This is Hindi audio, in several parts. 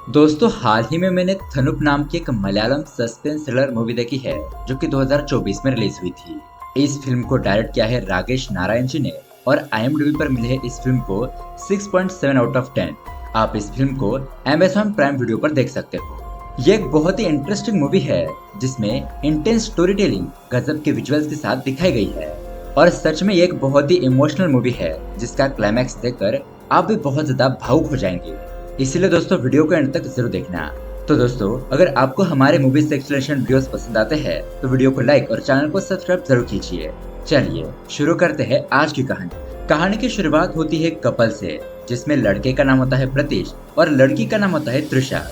दोस्तों हाल ही में मैंने थनुप नाम की एक मलयालम सस्पेंस थ्रिलर मूवी देखी है जो कि 2024 में रिलीज हुई थी। इस फिल्म को डायरेक्ट किया है राकेश नारायण जी ने और IMDb पर मिले है इस फिल्म को 6.7 आउट ऑफ 10। आप इस फिल्म को Amazon प्राइम वीडियो पर देख सकते हो। ये एक बहुत ही इंटरेस्टिंग मूवी है जिसमें इंटेंस स्टोरी टेलिंग गजब के विजुअल्स के साथ दिखाई गई है और सच में ये एक बहुत ही इमोशनल मूवी है जिसका क्लाइमैक्स देखकर आप भी बहुत ज्यादा भावुक हो जाएंगे। इसलिए दोस्तों वीडियो को एंड तक जरूर देखना। तो दोस्तों अगर आपको हमारे मूवी एक्सप्लेनेशन वीडियोस पसंद आते हैं तो वीडियो को लाइक और चैनल को सब्सक्राइब जरूर कीजिए। चलिए शुरू करते हैं आज की कहानी की शुरुआत होती है कपल से जिसमें लड़के का नाम होता है प्रतीश और लड़की का नाम होता है त्रिशा।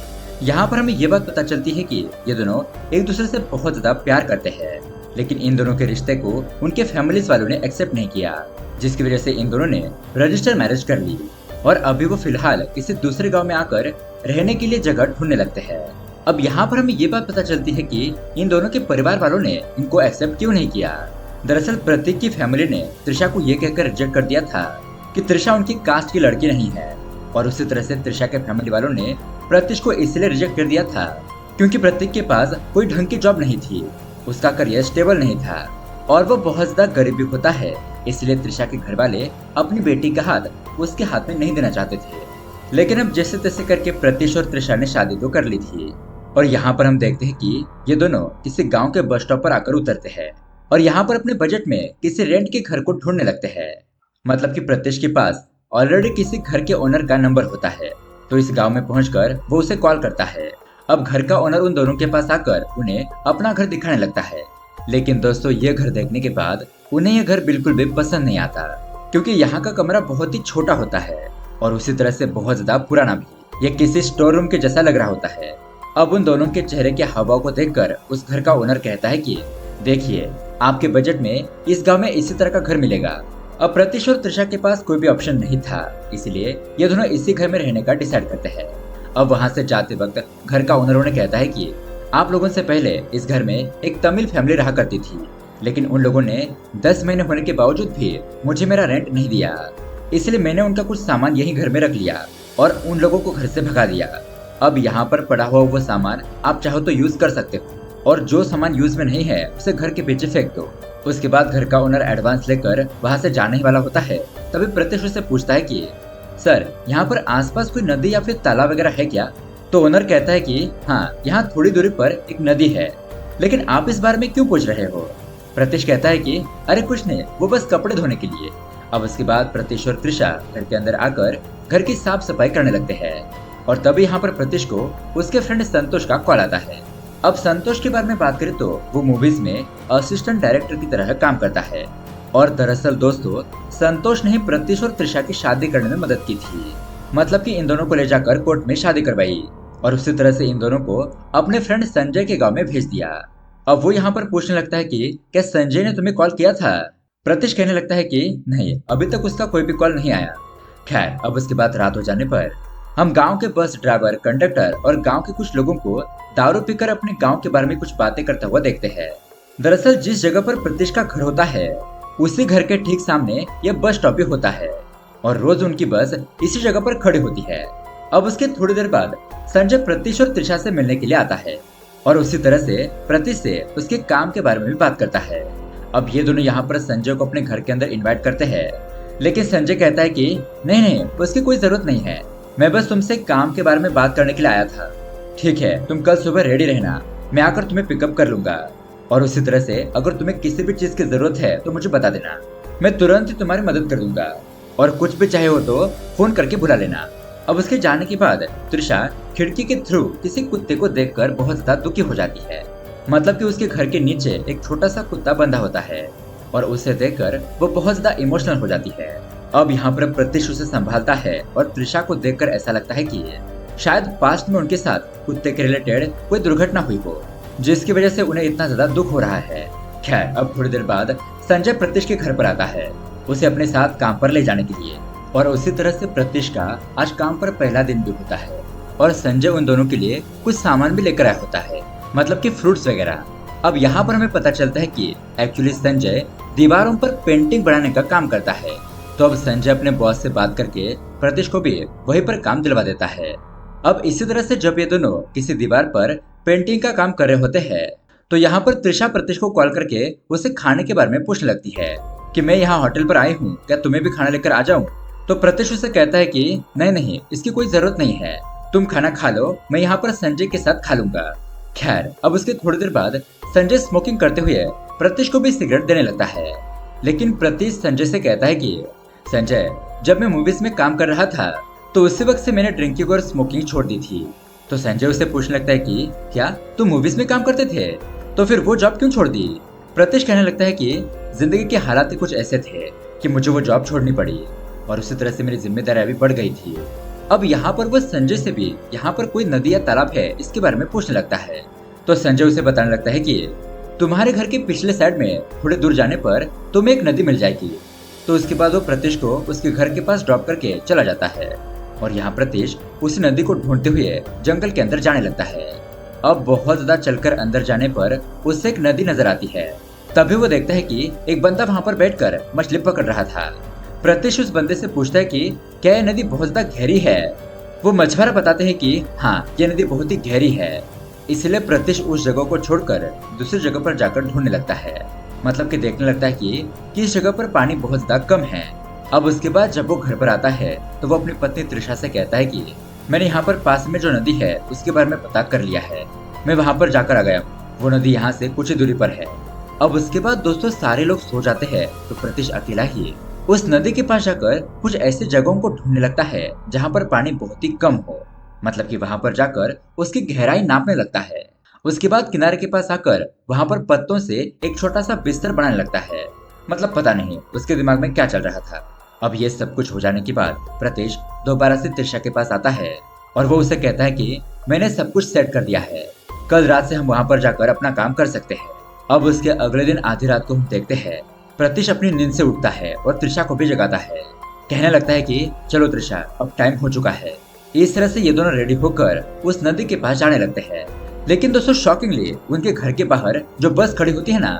यहाँ पर हमें ये बात पता चलती है कि ये दोनों एक दूसरे से बहुत ज्यादा प्यार करते हैं, लेकिन इन दोनों के रिश्ते को उनके फैमिलीज वालों ने एक्सेप्ट नहीं किया, जिसकी वजह से इन दोनों ने रजिस्टर मैरिज कर ली और अभी वो फिलहाल किसी दूसरे गांव में आकर रहने के लिए जगह ढूंढने लगते हैं। अब यहाँ पर हमें ये बात पता चलती है कि इन दोनों के परिवार वालों ने इनको एक्सेप्ट क्यों नहीं किया। दरअसल प्रतीक की फैमिली ने त्रिशा को ये कहकर रिजेक्ट कर दिया था कि त्रिशा उनकी कास्ट की लड़की नहीं है, और उसी तरह से त्रिशा के फैमिली वालों ने प्रतीक को इसलिए रिजेक्ट कर दिया था क्योंकि प्रतीक के पास कोई ढंग की जॉब नहीं थी, उसका करियर स्टेबल नहीं था और वो बहुत ज्यादा गरीब भी होता है। इसलिए त्रिशा के घर वाले अपनी बेटी का हाथ उसके हाथ में नहीं देना चाहते थे। लेकिन अब जैसे तैसे करके प्रतीश और त्रिशा ने शादी तो कर ली थी और यहाँ पर हम देखते हैं कि ये दोनों किसी गांव के बस स्टॉप पर आकर उतरते हैं और यहाँ पर अपने बजट में किसी रेंट के घर को ढूंढने लगते हैं। मतलब कि प्रतीश के पास ऑलरेडी किसी घर के ओनर का नंबर होता है, तो इस गाँव में पहुंचकर वो उसे कॉल करता है। अब घर का ओनर उन दोनों के पास आकर उन्हें अपना घर दिखाने लगता है, लेकिन दोस्तों ये घर देखने के बाद उन्हें यह घर बिल्कुल भी पसंद नहीं आता क्योंकि यहाँ का कमरा बहुत ही छोटा होता है और उसी तरह से बहुत ज्यादा पुराना भी। ये किसी स्टोर रूम के जैसा लग रहा होता है। अब उन दोनों के चेहरे के हावभाव को देखकर उस घर का ओनर कहता है कि देखिए आपके बजट में इस गांव में इसी तरह का घर मिलेगा। अब प्रतीश और त्रिशा के पास कोई भी ऑप्शन नहीं था, इसलिए ये दोनों इसी घर में रहने का डिसाइड करते हैं। अब वहाँ से जाते वक्त घर का ओनर उन्हें कहता है कि आप लोगों से पहले इस घर में एक तमिल फैमिली रहा करती थी, लेकिन उन लोगों ने 10 महीने होने के बावजूद भी मुझे मेरा रेंट नहीं दिया, इसलिए मैंने उनका कुछ सामान यही घर में रख लिया और उन लोगों को घर से भगा दिया। अब यहाँ पर पड़ा हुआ वो सामान आप चाहो तो यूज कर सकते हो और जो सामान यूज में नहीं है उसे घर के पीछे फेंक दो। उसके बाद घर का ओनर एडवांस लेकर वहाँ से जाने ही वाला होता है। तभी प्रतीश से पूछता है कि सर यहाँ पर आसपास कोई नदी या फिर तालाब वगैरह है क्या? तो ओनर कहता है कि हाँ यहाँ थोड़ी दूरी पर एक नदी है, लेकिन आप इस बारे में क्यों पूछ रहे हो? प्रतीश कहता है कि अरे कुछ नहीं, वो बस कपड़े धोने के लिए। अब उसके बाद प्रतीश और त्रिशा घर के अंदर आकर घर की साफ सफाई करने लगते हैं और तभी यहाँ पर प्रतीश को उसके फ्रेंड संतोष का कॉल आता है। अब संतोष के बारे में बात करें तो वो मूवीज में असिस्टेंट डायरेक्टर की तरह काम करता है और दरअसल दोस्तों संतोष ने ही प्रतीश और त्रिशा की शादी करने में मदद की थी। मतलब कि इन दोनों को ले जाकर कोर्ट में शादी करवाई और उसी तरह से इन दोनों को अपने फ्रेंड संजय के गांव में भेज दिया। अब वो यहाँ पर पूछने लगता है कि क्या संजय ने तुम्हें कॉल किया था? प्रतीश कहने लगता है कि नहीं, अभी तक उसका कोई भी कॉल नहीं आया। खैर अब उसके बाद रात हो जाने पर हम गांव के बस ड्राइवर, कंडक्टर और गांव के कुछ लोगों को दारू पीकर अपने गांव के बारे में कुछ बातें करता हुआ देखते हैं। दरअसल जिस जगह पर प्रतीश का घर होता है उसी घर के ठीक सामने यह बस स्टॉप भी होता है और रोज उनकी बस इसी जगह पर खड़ी होती है। अब उसके थोड़ी देर बाद संजय प्रतीश और त्रिशा से मिलने के लिए आता है और उसी तरह से प्रतीश से उसके काम के बारे में भी बात करता है। अब ये दोनों यहाँ पर संजय को अपने घर के अंदर इनवाइट करते हैं, लेकिन संजय कहता है कि नहीं नहीं, उसकी कोई जरूरत नहीं है, मैं बस तुमसे काम के बारे में बात करने के लिए आया था। ठीक है, तुम कल सुबह रेडी रहना, मैं आकर तुम्हें पिकअप कर लूंगा और उसी तरह से अगर तुम्हें किसी भी चीज की जरूरत है तो मुझे बता देना, मैं तुरंत ही तुम्हारी मदद कर दूंगा और कुछ भी चाहे हो तो फोन करके बुला लेना। अब उसके जाने के बाद त्रिशा खिड़की के थ्रू किसी कुत्ते को देखकर बहुत ज्यादा दुखी हो जाती है। मतलब कि उसके घर के नीचे एक छोटा सा कुत्ता बंधा होता है और उसे देखकर वो बहुत ज्यादा इमोशनल हो जाती है। अब यहाँ पर प्रतीश उसे संभालता है और त्रिशा को देखकर ऐसा लगता है कि शायद पास्ट में उनके साथ कुत्ते के रिलेटेड कोई दुर्घटना हुई हो, जिसकी वजह से उन्हें इतना ज्यादा दुख हो रहा है। खैर अब थोड़ी देर बाद संजय प्रतीश के घर पर आता है उसे अपने साथ काम पर ले जाने के लिए और उसी तरह से प्रतीश का आज काम पर पहला दिन भी होता है और संजय उन दोनों के लिए कुछ सामान भी लेकर आया होता है, मतलब कि फ्रूट्स वगैरह। अब यहाँ पर हमें पता चलता है कि एक्चुअली संजय दीवारों पर पेंटिंग बनाने का काम करता है, तो अब संजय अपने बॉस से बात करके प्रतीश को भी वहीं पर काम दिलवा देता है। अब इसी तरह से जब ये दोनों किसी दीवार पर पेंटिंग का काम कर रहे होते हैं तो यहाँ पर त्रिशा प्रत्युष को कॉल करके उसे खाने के बारे में पूछने लगती है कि मैं यहाँ होटल पर आई हूँ, क्या तुम्हें भी खाना लेकर आ जाऊँ। तो प्रत्युष उसे कहता है कि नहीं नहीं, इसकी कोई जरूरत नहीं है, तुम खाना खा लो, मैं यहाँ पर संजय के साथ खा लूंगा। खैर अब उसके थोड़ी देर बाद संजय स्मोकिंग करते हुए प्रत्युष को भी सिगरेट देने लगता है। लेकिन प्रत्युष संजय से कहता है कि संजय, जब मैं मूवीज में काम कर रहा था तो उसी वक्त से मैंने ड्रिंकिंग और स्मोकिंग छोड़ दी थी। तो संजय उसे पूछने लगता है कि क्या तुम मूवीज में काम करते थे, तो फिर वो जॉब क्यों छोड़ दी। प्रत्युष कहने लगता है कि जिंदगी के हालात कुछ ऐसे थे कि मुझे वो जॉब छोड़नी पड़ी और उसी तरह से मेरी जिम्मेदारियां भी बढ़ गई थी। अब यहाँ पर वो संजय से भी यहाँ पर कोई नदी या तालाब है इसके बारे में पूछने लगता है। तो संजय उसे बताने लगता है कि तुम्हारे घर के पिछले साइड में थोड़े दूर जाने पर तुम्हें एक नदी मिल जाएगी। तो उसके बाद वो प्रत्युष को उसके घर के पास ड्रॉप करके चला जाता है और यहाँ प्रत्युष उस नदी को ढूंढते हुए जंगल के अंदर जाने लगता है। अब बहुत ज्यादा चलकर अंदर जाने पर उससे एक नदी नजर आती है। तभी वो देखता है कि एक बंदा वहाँ पर बैठकर मछली पकड़ रहा था। प्रत्युष उस बंदे से पूछता है कि क्या यह नदी बहुत ज्यादा गहरी है। वो मछुआरा बताते हैं कि हाँ, यह नदी बहुत ही गहरी है। इसलिए प्रत्युष उस जगह को छोड़कर दूसरी जगह पर जाकर ढूंढने लगता है, मतलब कि देखने लगता है कि किस जगह पर पानी बहुत ज्यादा कम है। अब उसके बाद जब वो घर पर आता है तो वो अपनी पत्नी त्रिशा से कहता है कि मैंने यहाँ पर पास में जो नदी है उसके बारे में पता कर लिया है, मैं वहाँ पर जाकर आ गया हूँ, वो नदी यहाँ से कुछ ही दूरी पर है। अब उसके बाद दोस्तों सारे लोग सो जाते हैं तो प्रत्युष अकेला ही उस नदी के पास जाकर कुछ ऐसी जगहों को ढूंढने लगता है जहाँ पर पानी बहुत ही कम हो, मतलब कि वहाँ पर जाकर उसकी गहराई नापने लगता है। उसके बाद किनारे के पास आकर वहाँ पर पत्तों से एक छोटा सा बिस्तर बनाने लगता है। मतलब पता नहीं उसके दिमाग में क्या चल रहा था। अब ये सब कुछ हो जाने के बाद प्रत्युष दोबारा से त्रिशा के पास आता है और वो उसे कहता है कि मैंने सब कुछ सेट कर दिया है, कल रात से हम वहाँ पर जाकर अपना काम कर सकते हैं। अब उसके अगले दिन आधी रात को हम देखते हैं प्रत्युष अपनी नींद से उठता है और त्रिशा को भी जगाता है। कहने लगता है कि चलो त्रिशा, अब टाइम हो चुका है। इस तरह से ये दोनों रेडी होकर उस नदी के पास जाने लगते हैं। लेकिन दोस्तों शॉकिंगली उनके घर के बाहर जो बस खड़ी होती है ना,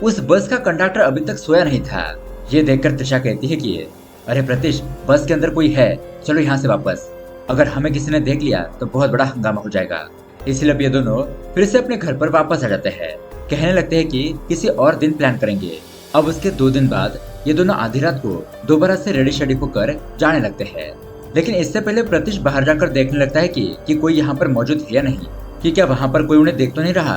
उस बस का कंडक्टर अभी तक सोया नहीं था। ये देखकर त्रिशा कहती है कि अरे प्रत्युष, बस के अंदर कोई है, चलो यहाँ से वापस, अगर हमें किसी ने देख लिया तो बहुत बड़ा हंगामा हो जाएगा। इसलिए अब ये दोनों फिर से अपने घर पर वापस आ जाते हैं। कहने लगते हैं कि किसी और दिन प्लान करेंगे। अब उसके 2 दिन बाद ये दोनों आधी रात को दोबारा से रेडी शेडी होकर जाने लगते हैं। लेकिन इससे पहले प्रत्युष बाहर जाकर देखने लगता है कि कोई यहाँ पर मौजूद है या नहीं, कि क्या वहाँ पर कोई उन्हें देख तो नहीं रहा।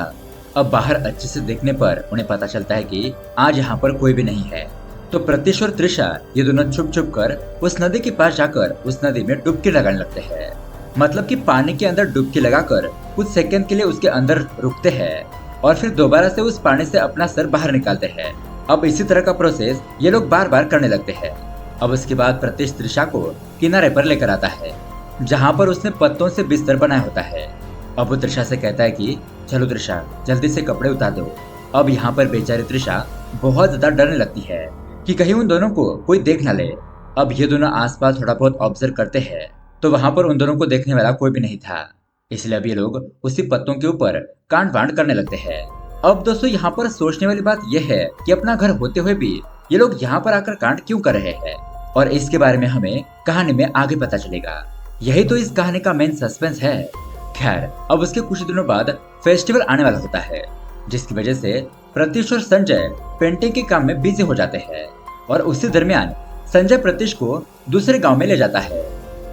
अब बाहर अच्छे से देखने पर उन्हें पता चलता है कि आज यहाँ पर कोई भी नहीं है। तो प्रत्युष और त्रिशा ये दोनों छुप छुप कर उस नदी के पास जाकर उस नदी में डुबकी लगाने लगते हैं। मतलब कि पानी के अंदर डुबकी लगाकर कुछ सेकंड के लिए उसके अंदर रुकते हैं और फिर दोबारा से उस पानी से अपना सर बाहर निकालते हैं। अब इसी तरह का प्रोसेस ये लोग बार बार करने लगते हैं। अब उसके बाद प्रत्युष त्रिशा को किनारे पर लेकर आता है जहाँ पर उसने पत्तों से बिस्तर बनाया होता है। अब वो त्रिशा से कहता है कि चलो त्रिशा, जल्दी से कपड़े उतार दो। अब यहाँ पर बेचारी त्रिशा बहुत ज्यादा डरने लगती है कि कहीं उन दोनों को कोई देख न ले। अब ये दोनों आसपास थोड़ा बहुत ऑब्जर्व करते हैं तो वहाँ पर उन दोनों को देखने वाला कोई भी नहीं था। इसलिए अब ये लोग उसी पत्तों के ऊपर कांड वांड करने लगते हैं। अब दोस्तों यहाँ पर सोचने वाली बात यह है कि अपना घर होते हुए भी ये लोग यहाँ पर आकर कांड क्यों कर रहे हैं, और इसके बारे में हमें कहानी में आगे पता चलेगा। यही तो इस कहानी का मेन सस्पेंस है। खैर अब उसके कुछ दिनों बाद फेस्टिवल आने वाला होता है, जिसकी वजह से प्रत्युष और संजय पेंटिंग के काम में बिजी हो जाते हैं और उसी दरमियान संजय प्रत्युष को दूसरे गांव में ले जाता है।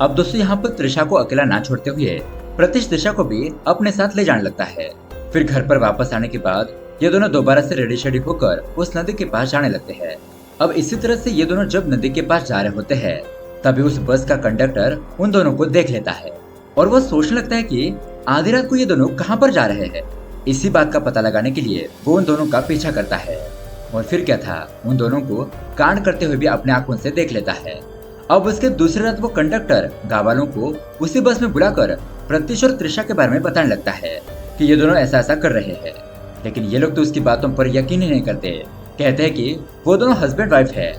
अब दोस्तों यहाँ पर त्रिशा को अकेला ना छोड़ते हुए प्रत्युष त्रिशा को भी अपने साथ ले जाने लगता है। फिर घर पर वापस आने के बाद ये दोनों दोबारा से रेडी शेडी होकर उस नदी के पास जाने लगते हैं। अब इसी तरह से ये दोनों जब नदी के पास जा रहे होते हैं तभी उस बस का कंडक्टर उन दोनों को देख लेता है और वो सोचने लगता है कि आधी रात को ये दोनों कहाँ पर जा रहे हैं। इसी बात का पता लगाने के लिए वो उन दोनों का पीछा करता है और फिर क्या था, उन दोनों को कांड करते हुए भी अपने आंखों से देख लेता है। अब उसके दूसरी रात वो कंडक्टर गाँव वालों को उसी बस में बुलाकर प्रत्युष और त्रिशा के बारे में बताने लगता है कि ये दोनों ऐसा ऐसा कर रहे हैं। लेकिन ये लोग तो उसकी बातों पर यकीन ही नहीं करते। कहते हैं कि वो दोनों हस्बैंड वाइफ है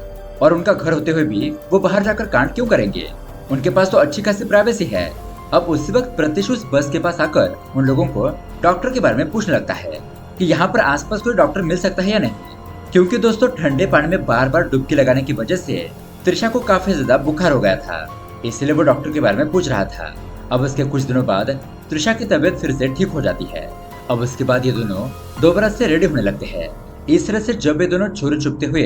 और उनका घर होते हुए भी वो बाहर जाकर कांड क्यों करेंगे, उनके पास तो अच्छी खासी प्राइवेसी है। अब उसी वक्त प्रत्युष उस बस के पास आकर उन लोगों को डॉक्टर के बारे में पूछने लगता है कि यहाँ पर आसपास कोई डॉक्टर मिल सकता है या नहीं, क्योंकि दोस्तों ठंडे पानी में बार बार डुबकी लगाने की वजह से त्रिशा को काफी ज्यादा बुखार हो गया था। इसलिए वो डॉक्टर के बारे में पूछ रहा था। अब उसके कुछ दिनों बाद त्रिशा की तबीयत फिर से ठीक हो जाती है। अब उसके बाद ये दोनों दोबारा से रेडी होने लगते हैं। इस तरह से जब ये दोनों चोरी छुपते हुए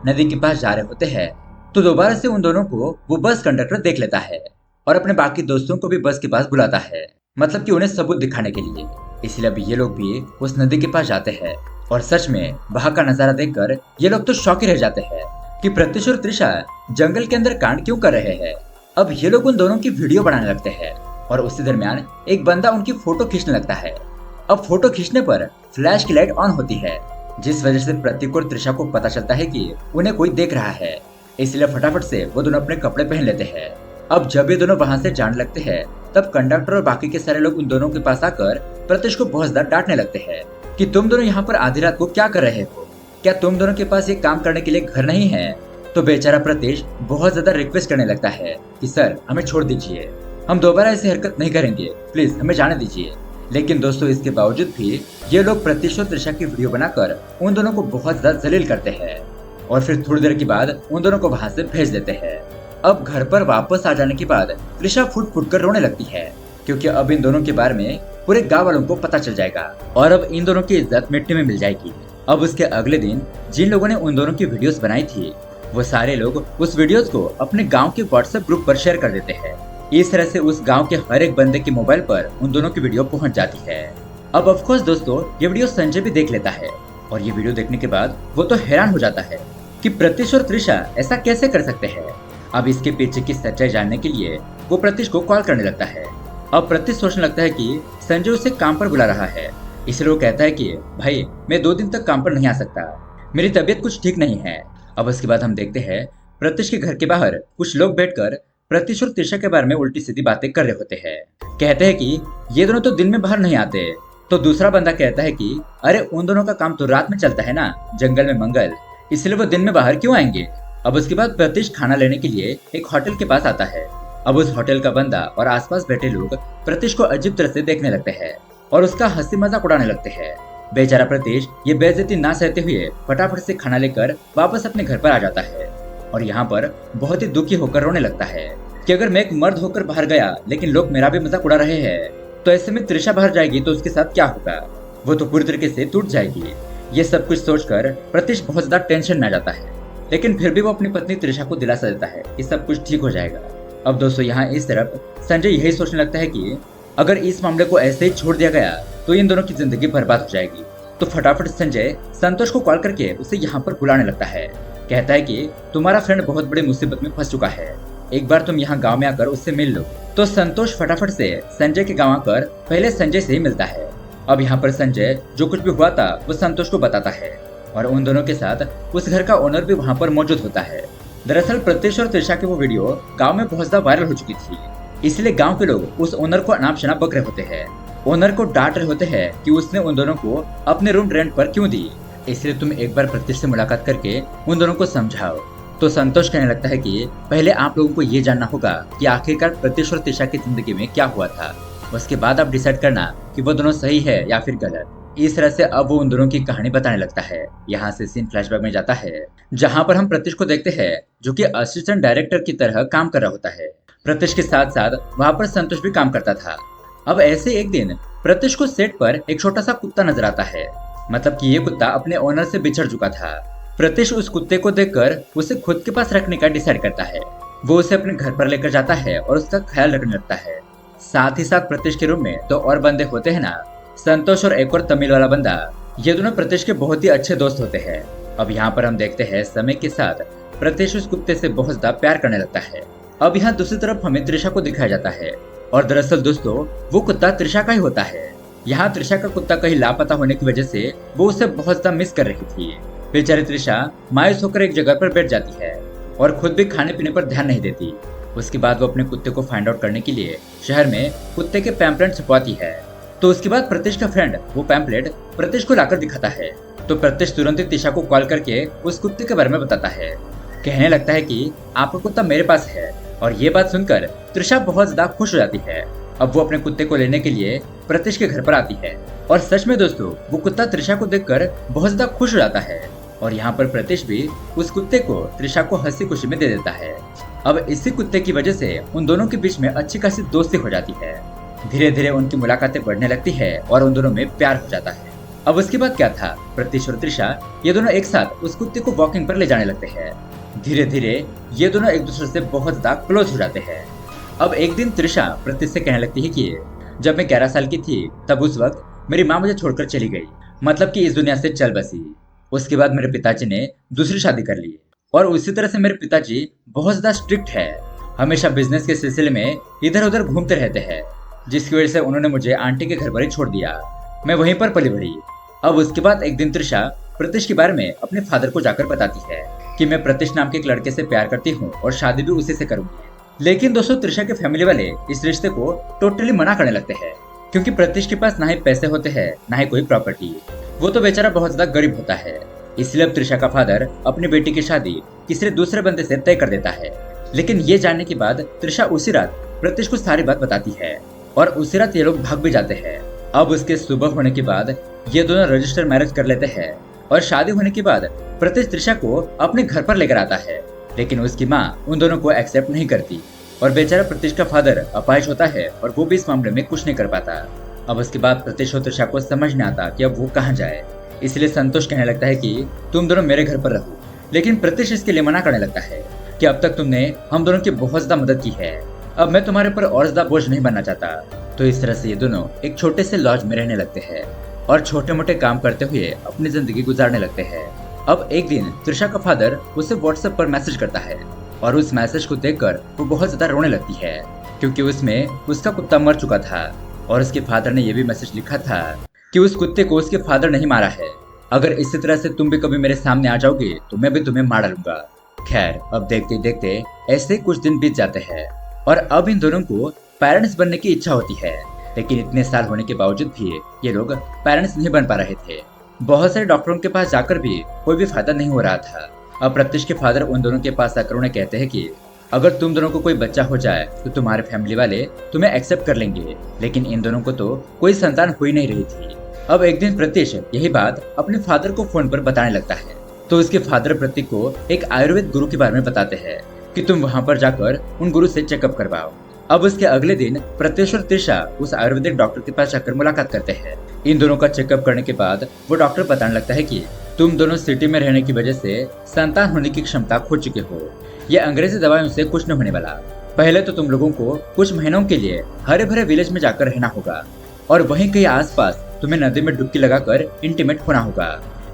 नदी के पास जा रहे होते हैं तो दोबारा से उन दोनों को वो बस कंडक्टर देख लेता है और अपने बाकी दोस्तों को भी बस के पास बुलाता है, मतलब कि उन्हें सबूत दिखाने के लिए। इसलिए अब ये लोग भी उस नदी के पास जाते हैं और सच में वहाँ का नजारा देखकर ये लोग तो शॉक ही रह जाते हैं कि प्रत्युष और त्रिशा जंगल के अंदर कांड क्यों कर रहे हैं। अब ये लोग उन दोनों की वीडियो बनाने लगते हैं और उसी दरमियान एक बंदा उनकी फोटो खींचने लगता है। अब फोटो खींचने पर फ्लैश की लाइट ऑन होती है, जिस वजह से प्रतीक और त्रिशा को पता चलता है कि उन्हें कोई देख रहा है। इसलिए फटाफट से वो दोनों अपने कपड़े पहन लेते हैं। अब जब ये दोनों वहाँ से जाने लगते हैं तब कंडक्टर और बाकी के सारे लोग उन दोनों के पास आकर प्रत्युष को बहुत ज्यादा डांटने लगते हैं कि तुम दोनों यहाँ पर आधी रात को क्या कर रहे हो, क्या तुम दोनों के पास ये काम करने के लिए घर नहीं है। तो बेचारा प्रत्युष बहुत ज्यादा रिक्वेस्ट करने लगता है कि सर हमें छोड़ दीजिए, हम दोबारा ऐसी हरकत नहीं करेंगे, प्लीज हमें जाने दीजिए। लेकिन दोस्तों इसके बावजूद भी ये लोग प्रत्युष और त्रिशा की वीडियो बनाकर उन दोनों को बहुत ज्यादा जलील करते हैं और फिर थोड़ी देर के बाद उन दोनों को वहाँ से भेज देते हैं। अब घर पर वापस आ जाने के बाद त्रिशा फुट फुट कर रोने लगती है क्योंकि अब इन दोनों के बारे में पूरे गांव वालों को पता चल जाएगा और अब इन दोनों की इज्जत मिट्टी में मिल जाएगी। अब उसके अगले दिन जिन लोगों ने उन दोनों की वीडियोस बनाई थी वो सारे लोग उस वीडियोस को अपने गांव के व्हाट्सएप ग्रुप पर शेयर कर देते हैं। इस तरह से उस गांव के हर एक बंदे के मोबाइल पर उन दोनों की वीडियो पहुंच जाती है। अब ऑफ कोर्स दोस्तों ये वीडियो संजय भी देख लेता है और ये वीडियो देखने के बाद वो तो हैरान हो जाता है कि प्रत्युष और त्रिशा ऐसा कैसे कर सकते हैं। अब इसके पीछे की सच्चाई जानने के लिए वो प्रत्युष को कॉल करने लगता है। अब प्रत्युष सोचने लगता है कि संजय उसे काम पर बुला रहा है, इसलिए वो कहता है कि भाई मैं 2 दिन तक काम पर नहीं आ सकता, मेरी तबीयत कुछ ठीक नहीं है। अब उसके बाद हम देखते हैं प्रत्युष के घर के बाहर कुछ लोग बैठकर प्रत्युष और त्रिशा के बारे में उल्टी सीधी बातें कर रहे होते हैं। कहते हैं कि ये दोनों तो दिन में बाहर नहीं आते। तो दूसरा बंदा कहता है कि अरे उन दोनों का काम तो रात में चलता है ना, जंगल में मंगल, इसलिए वो दिन में बाहर क्यों आएंगे। अब उसके बाद प्रत्युष खाना लेने के लिए एक होटल के पास आता है। अब उस होटल का बंदा और आसपास बैठे लोग प्रत्युष को अजीब तरह से देखने लगते हैं और उसका हंसी मजाक उड़ाने लगते हैं। बेचारा प्रत्युष ये बेइज्जती ना सहते हुए फटाफट से खाना लेकर वापस अपने घर पर आ जाता है और यहाँ पर बहुत ही दुखी होकर रोने लगता है कि अगर मैं एक मर्द होकर बाहर गया लेकिन लोग मेरा भी मजाक उड़ा रहे हैं तो ऐसे में त्रिशा बाहर जाएगी तो उसके साथ क्या होगा, वो तो पूरी तरीके से टूट जाएगी। ये सब कुछ सोचकर प्रत्युष बहुत ज्यादा टेंशन में आ जाता है, लेकिन फिर भी वो अपनी पत्नी त्रिशा को दिलासा देता है कि सब कुछ ठीक हो जाएगा। अब दोस्तों यहाँ इस तरफ संजय यही सोचने लगता है कि अगर इस मामले को ऐसे ही छोड़ दिया गया तो इन दोनों की जिंदगी बर्बाद हो जाएगी। तो फटाफट संजय संतोष को कॉल करके उसे यहाँ पर बुलाने लगता है। कहता है कि तुम्हारा फ्रेंड बहुत बड़ी मुसीबत में फंस चुका है, एक बार तुम यहाँ गाँव में आकर उससे मिल लो। तो संतोष फटाफट से संजय के गाँव आकर पहले संजय से ही मिलता है। अब यहाँ पर संजय जो कुछ भी हुआ था वो संतोष को बताता है और उन दोनों के साथ उस घर का ओनर भी वहाँ पर मौजूद होता है। दरअसल प्रत्युष और त्रिशा की वो वीडियो गांव में बहुत ज्यादा वायरल हो चुकी थी, इसलिए गांव के लोग उस ओनर को अनाप शनाप बक रहे होते हैं। ओनर को डांट रहे होते हैं कि उसने उन दोनों को अपने रूम रेंट पर क्यों दी, इसलिए तुम एक बार प्रत्युष से मुलाकात करके उन दोनों को समझाओ। तो संतोष कहने लगता है कि पहले आप लोगों को ये जानना होगा कि आखिरकार प्रत्युष और त्रिशा की जिंदगी में क्या हुआ था, उसके बाद आप डिसाइड करना कि वो दोनों सही है या फिर गलत। इस तरह से अब वो उन दोनों की कहानी बताने लगता है। यहाँ से सीन फ्लैशबैक में जाता है जहाँ पर हम प्रत्युष को देखते हैं जो कि असिस्टेंट डायरेक्टर की तरह काम कर रहा होता है। प्रत्युष के साथ साथ वहाँ पर संतोष भी काम करता था। अब ऐसे एक दिन प्रत्युष को सेट पर एक छोटा सा कुत्ता नजर आता है, मतलब कि ये कुत्ता अपने ओनर से बिछड़ चुका था। प्रत्युष उस कुत्ते को देखकर उसे खुद के पास रखने का डिसाइड करता है। वो उसे अपने घर पर लेकर जाता है और उसका ख्याल रखने लगता है। साथ ही साथ प्रत्युष के रूम में 2 और बंदे होते हैं ना, संतोष और एक और तमिल वाला बंदा। ये दोनों प्रत्युष के बहुत ही अच्छे दोस्त होते हैं। अब यहाँ पर हम देखते हैं समय के साथ प्रत्युष उस कुत्ते से बहुत ज्यादा प्यार करने लगता है। अब यहाँ दूसरी तरफ हमें त्रिशा को दिखाया जाता है और दरअसल दोस्तों वो कुत्ता त्रिशा का ही होता है। यहाँ त्रिशा का कुत्ता कहीं लापता होने की वजह से वो उसे बहुत ज्यादा मिस कर रही थी। बेचारी त्रिशा मायूस होकर एक जगह पर बैठ जाती है और खुद भी खाने पीने पर ध्यान नहीं देती। उसके बाद वो अपने कुत्ते को फाइंड आउट करने के लिए शहर में कुत्ते के पैम्पलेट छपवाती है। तो उसके बाद प्रत्युष का फ्रेंड वो पैम्पलेट प्रत्युष को लाकर दिखाता है। तो प्रत्युष तुरंत ही त्रिशा को कॉल करके उस कुत्ते के बारे में बताता है। कहने लगता है कि आपका कुत्ता मेरे पास है और ये बात सुनकर त्रिशा बहुत ज्यादा खुश हो जाती है। अब वो अपने कुत्ते को लेने के लिए प्रत्युष के घर पर आती है और सच में दोस्तों वो कुत्ता त्रिशा को देखकर बहुत ज्यादा खुश हो जाता है और यहाँ पर प्रत्युष भी उस कुत्ते को त्रिशा को हंसी खुशी में दे देता है। अब इसी कुत्ते की वजह से उन दोनों के बीच में अच्छी खासी दोस्ती हो जाती है। धीरे धीरे उनकी मुलाकातें बढ़ने लगती है और उन दोनों में प्यार हो जाता है। अब उसके बाद क्या था, प्रत्युष और त्रिशा ये दोनों एक साथ उस कुत्ते को वॉकिंग पर ले जाने लगते हैं। धीरे धीरे ये दोनों एक दूसरे से बहुत ज्यादा क्लोज हो जाते हैं। अब एक दिन त्रिशा प्रत्युष से कहने लगती है कि जब मैं 11 साल की थी तब उस वक्त मेरी माँ मुझे छोड़कर चली गई, मतलब कि इस दुनिया से चल बसी। उसके बाद मेरे पिताजी ने दूसरी शादी कर ली और उसी तरह से मेरे पिताजी बहुत ज्यादा स्ट्रिक्ट है, हमेशा बिजनेस के सिलसिले में इधर उधर घूमते रहते हैं, जिसकी वजह से उन्होंने मुझे आंटी के घर पर ही छोड़ दिया। मैं वहीं पर पली बड़ी। अब उसके बाद एक दिन त्रिशा प्रत्युष के बारे में अपने फादर को जाकर बताती है कि मैं प्रत्युष नाम के एक लड़के से प्यार करती हूँ और शादी भी उसी से करूंगी। लेकिन दोस्तों त्रिशा के फैमिली वाले इस रिश्ते को टोटली मना करने लगते हैं, क्योंकि प्रत्युष के पास ना ही पैसे होते हैं ना ही कोई प्रॉपर्टी। वो तो बेचारा बहुत ज्यादा गरीब होता है। इसलिए अब त्रिशा का फादर अपनी बेटी की शादी किसी दूसरे बंदे से तय कर देता है। लेकिन ये जानने के बाद त्रिशा उसी रात प्रत्युष को सारी बात बताती है और उसी रात ये लोग भाग भी जाते हैं। अब उसके सुबह होने के बाद ये दोनों रजिस्टर मैरिज कर लेते हैं और शादी होने के बाद प्रत्युष त्रिशा को अपने घर पर लेकर आता है। लेकिन उसकी माँ उन दोनों को एक्सेप्ट नहीं करती और बेचारा प्रत्युष का फादर अपाहिज होता है और वो भी इस मामले में कुछ नहीं कर पाता। अब उसके बाद प्रत्युष और त्रिशा को समझ नहीं आता कि अब वो कहाँ जाए, इसलिए संतोष कहने लगता है कि तुम दोनों मेरे घर पर रहो। लेकिन प्रत्युष इसके लिए मना करने लगता है कि अब तक तुमने हम दोनों की बहुत ज्यादा मदद की है, अब मैं तुम्हारे ऊपर और ज्यादा बोझ नहीं बनना चाहता। तो इस तरह से ये दोनों एक छोटे से लॉज में रहने लगते हैं और छोटे मोटे काम करते हुए अपनी जिंदगी गुजारने लगते हैं। अब एक दिन त्रिशा का फादर उसे व्हाट्सएप पर मैसेज करता है और उस मैसेज को देखकर वो बहुत ज्यादा रोने लगती है, क्योंकि उसमें उसका कुत्ता मर चुका था और उसके फादर ने यह भी मैसेज लिखा था कि उस कुत्ते को उसके फादर नहीं मारा है, अगर इसी तरह से तुम भी कभी मेरे सामने आ जाओगे तो मैं भी तुम्हें मार डालूंगा। खैर अब देखते देखते ऐसे कुछ दिन बीत जाते हैं और अब इन दोनों को पेरेंट्स बनने की इच्छा होती है। लेकिन इतने साल होने के बावजूद भी ये लोग पेरेंट्स नहीं बन पा रहे थे। बहुत सारे डॉक्टरों के पास जाकर भी कोई भी फायदा नहीं हो रहा था। अब प्रत्युष के फादर उन दोनों के पास आकर उन्हें कहते हैं कि अगर तुम दोनों को कोई बच्चा हो जाए तो तुम्हारे फैमिली वाले तुम्हें एक्सेप्ट कर लेंगे। लेकिन इन दोनों को तो कोई संतान हो ही नहीं रही थी। अब एक दिन प्रत्युष यही बात अपने फादर को फोन पर बताने लगता है, तो उसके फादर प्रतीक को एक आयुर्वेद गुरु के बारे में बताते हैं कि तुम वहाँ पर जाकर उन गुरु से चेकअप करवाओ। अब उसके अगले दिन प्रत्युष और त्रिशा उस आयुर्वेदिक डॉक्टर के पास जाकर मुलाकात करते हैं। इन दोनों का चेकअप करने के बाद वो डॉक्टर बताने लगता है कि तुम दोनों सिटी में रहने की वजह से संतान होने की क्षमता खो चुके हो। ये अंग्रेजी दवाइयों से कुछ नहीं होने वाला। पहले तो तुम लोगों को कुछ महीनों के लिए हरे भरे विलेज में जाकर रहना होगा और वहीं कहीं आसपास तुम्हें नदी में डुबकी लगाकर इंटीमेट होना होगा।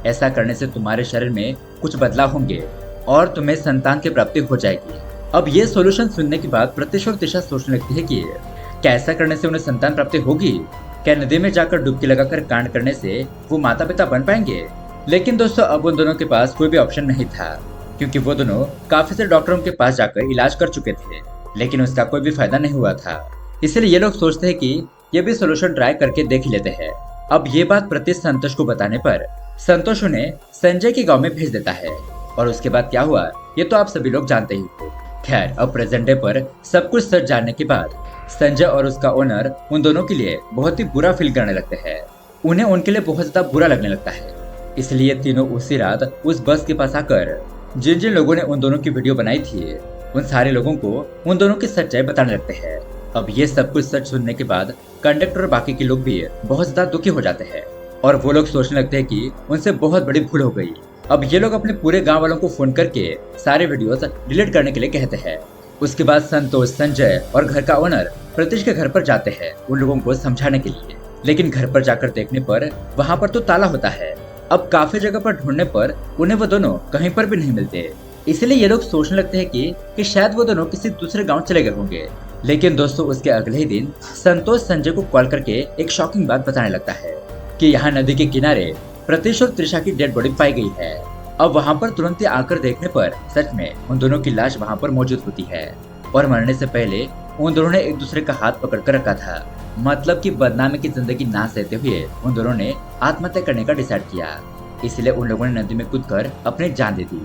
ऐसा करने से तुम्हारे शरीर में कुछ बदलाव होंगे और तुम्हें संतान की प्राप्ति हो जाएगी। अब ये सॉल्यूशन सुनने के बाद प्रत्युष और त्रिशा सोचने लगती है कि क्या ऐसा करने से उन्हें संतान प्राप्ति होगी? क्या नदी में जाकर डुबकी लगाकर कांड करने से वो माता पिता बन पाएंगे? लेकिन दोस्तों अब उन दोनों के पास कोई भी ऑप्शन नहीं था, क्योंकि वो दोनों काफी सारे डॉक्टरों के पास जाकर इलाज कर चुके थे, लेकिन उसका कोई भी फायदा नहीं हुआ था। इसलिए ये लोग सोचते हैं कि ये भी सोल्यूशन ट्राई करके देख लेते हैं। अब ये बात प्रत्युष संतोष को बताने पर संतोष उन्हें संजय के गांव में भेज देता है और उसके बाद क्या हुआ ये तो आप सभी लोग जानते ही हो। खैर अब प्रेजेंट डे पर सब कुछ सच जानने के बाद संजय और उसका ओनर उन दोनों के लिए बहुत ही बुरा फील करने लगते हैं। उन्हें उनके लिए बहुत ज्यादा बुरा लगने लगता है। इसलिए तीनों उसी रात उस बस के पास आकर जिन जिन लोगों ने उन दोनों की वीडियो बनाई थी उन सारे लोगों को उन दोनों की सच्चाई बताने लगते हैं। अब ये सब कुछ सच सुनने के बाद कंडक्टर और बाकी के लोग भी बहुत ज्यादा दुखी हो जाते हैं और वो लोग सोचने लगते हैं कि उनसे बहुत बड़ी भूल हो गई। अब ये लोग अपने पूरे गांव वालों को फोन करके सारे वीडियोस डिलीट करने के लिए कहते हैं। उसके बाद संतोष, संजय और घर का ओनर प्रत्युष के घर पर जाते हैं उन लोगों को समझाने के लिए। लेकिन घर पर जाकर देखने पर वहाँ पर तो ताला होता है। अब काफी जगह पर ढूंढने पर उन्हें वो दोनों कहीं पर भी नहीं मिलते। इसलिए ये लोग सोचने लगते हैं कि शायद वो दोनों किसी दूसरे गाँव चले गए होंगे। लेकिन दोस्तों उसके अगले ही दिन संतोष संजय को कॉल करके एक शॉकिंग बात बताने लगता है कि यहाँ नदी के किनारे प्रत्युष और त्रिशा की डेड बॉडी पाई गई है। अब वहाँ पर तुरंत ही आकर देखने पर सच में उन दोनों की लाश वहाँ पर मौजूद होती है और मरने से पहले उन दोनों ने एक दूसरे का हाथ पकड़ कर रखा था। मतलब कि बदनामी की जिंदगी ना सहते हुए उन दोनों ने आत्महत्या करने का डिसाइड किया। इसलिए उन लोगों ने नदी में कूदकर अपनी जान दे दी।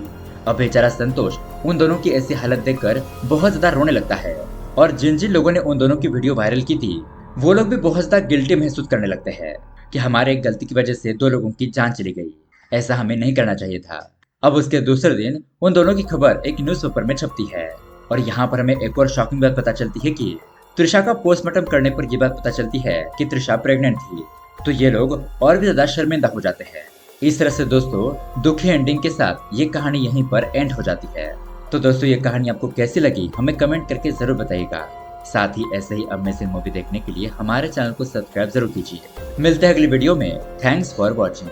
अब बेचारा संतोष उन दोनों की ऐसी हालत देखकर बहुत ज्यादा रोने लगता है और जिन जिन लोगों ने उन दोनों की वीडियो वायरल की थी वो लोग भी बहुत ज्यादा गिल्टी महसूस करने लगते हैं कि हमारे एक गलती की वजह से दो लोगों की जान चली गई, ऐसा हमें नहीं करना चाहिए था। अब उसके दूसरे दिन उन दोनों की खबर एक न्यूज़पेपर में छपती है और यहाँ पर हमें एक और शॉकिंग बात पता चलती है कि त्रिशा का पोस्टमार्टम करने पर यह बात पता चलती है कि त्रिशा प्रेग्नेंट थी। तो ये लोग और भी ज्यादा शर्मिंदा हो जाते हैं। इस तरह से दोस्तों दुखी एंडिंग के साथ ये कहानी यहीं पर एंड हो जाती है। तो दोस्तों ये कहानी आपको कैसी लगी हमें कमेंट करके जरूर बताइएगा। साथ ही ऐसे ही अमेजिंग मूवी देखने के लिए हमारे चैनल को सब्सक्राइब जरूर कीजिए। मिलते हैं अगली वीडियो में। Thanks for watching.